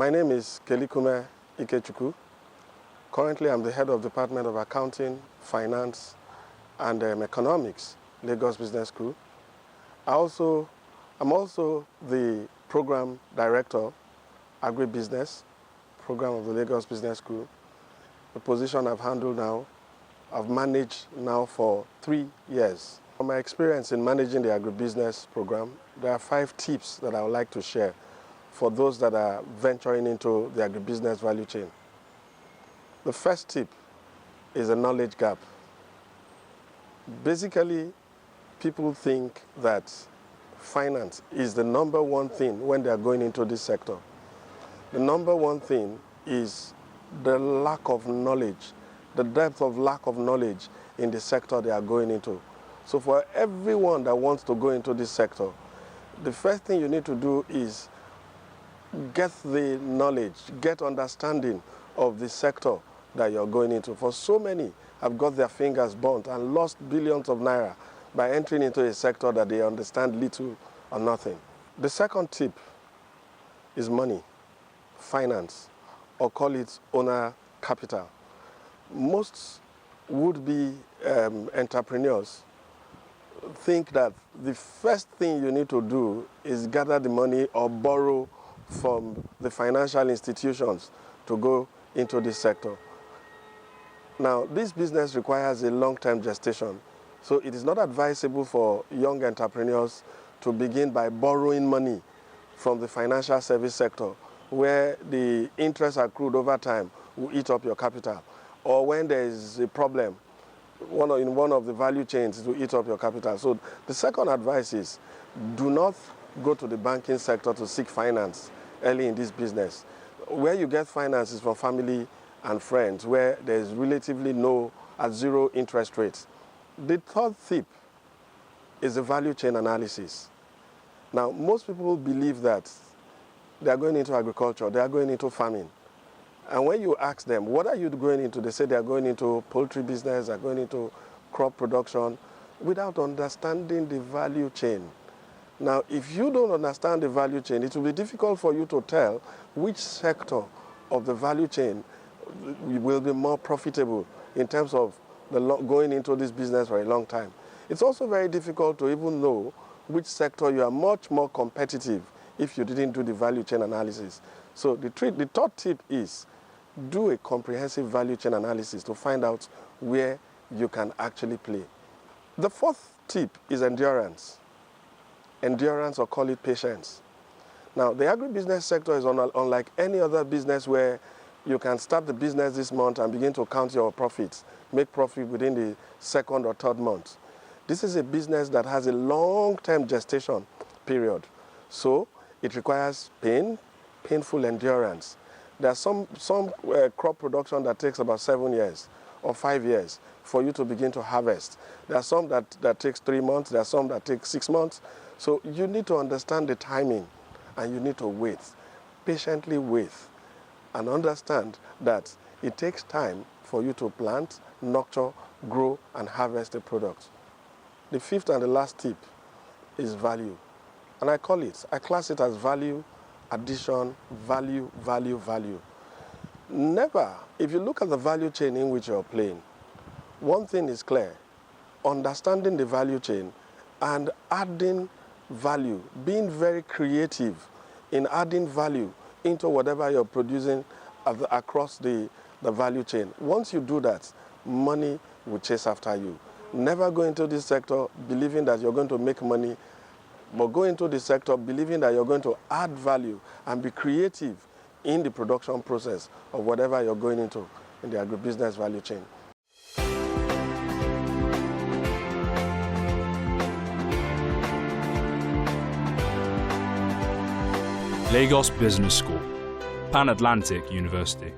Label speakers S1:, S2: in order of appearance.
S1: My name is Kelikume Ikechukwu. Currently, I'm the head of the Department of Accounting, Finance, and Economics, Lagos Business School. I'm also the Program Director, Agribusiness, program of the Lagos Business School. The position I've handled now, I've managed now for 3 years. From my experience in managing the agribusiness program, there are 5 tips that I would like to share for those that are venturing into the agribusiness value chain. The first tip is a knowledge gap. Basically, people think that finance is the #1 thing when they are going into this sector. The #1 thing is the lack of knowledge, the depth of lack of knowledge in the sector they are going into. So for everyone that wants to go into this sector, the first thing you need to do is get the knowledge, get understanding of the sector that you're going into. For so many have got their fingers burnt and lost billions of naira by entering into a sector that they understand little or nothing. The second tip is money, finance, or call it owner capital. Most would-be entrepreneurs think that the first thing you need to do is gather the money or borrow from the financial institutions to go into this sector. Now, this business requires a long-term gestation, so it is not advisable for young entrepreneurs to begin by borrowing money from the financial service sector, where the interest accrued over time will eat up your capital, or when there is a problem in one of the value chains, it will eat up your capital. So the second advice is, do not go to the banking sector to seek finance early in this business. Where you get finance is from family and friends, where there is relatively at 0 interest rates. The third tip is the value chain analysis. Now, most people believe that they are going into agriculture, they are going into farming. And when you ask them, what are you going into? They say they are going into poultry business, they are going into crop production, without understanding the value chain. Now, if you don't understand the value chain, it will be difficult for you to tell which sector of the value chain will be more profitable in terms of going into this business for a long time. It's also very difficult to even know which sector you are much more competitive if you didn't do the value chain analysis. So the third tip is, do a comprehensive value chain analysis to find out where you can actually play. The fourth tip is endurance. Endurance, or call it patience. Now, the agribusiness sector is unlike any other business where you can start the business this month and begin to count your profits, make profit within the 2nd or 3rd month. This is a business that has a long-term gestation period. So it requires painful endurance. There are some crop production that takes about 7 years or 5 years for you to begin to harvest. There are some that takes 3 months, there are some that take 6 months. So you need to understand the timing, and you need to wait, patiently wait, and understand that it takes time for you to plant, nurture, grow, and harvest a product. The fifth and the last tip is value. And I class it as value, addition, value, value, value. Never, if you look at the value chain in which you're playing, one thing is clear: understanding the value chain and adding value, being very creative in adding value into whatever you're producing across the value chain. Once you do that, money will chase after you. Never go into this sector believing that you're going to make money, but go into the sector believing that you're going to add value and be creative in the production process of whatever you're going into in the agribusiness value chain.
S2: Lagos Business School, Pan-Atlantic University.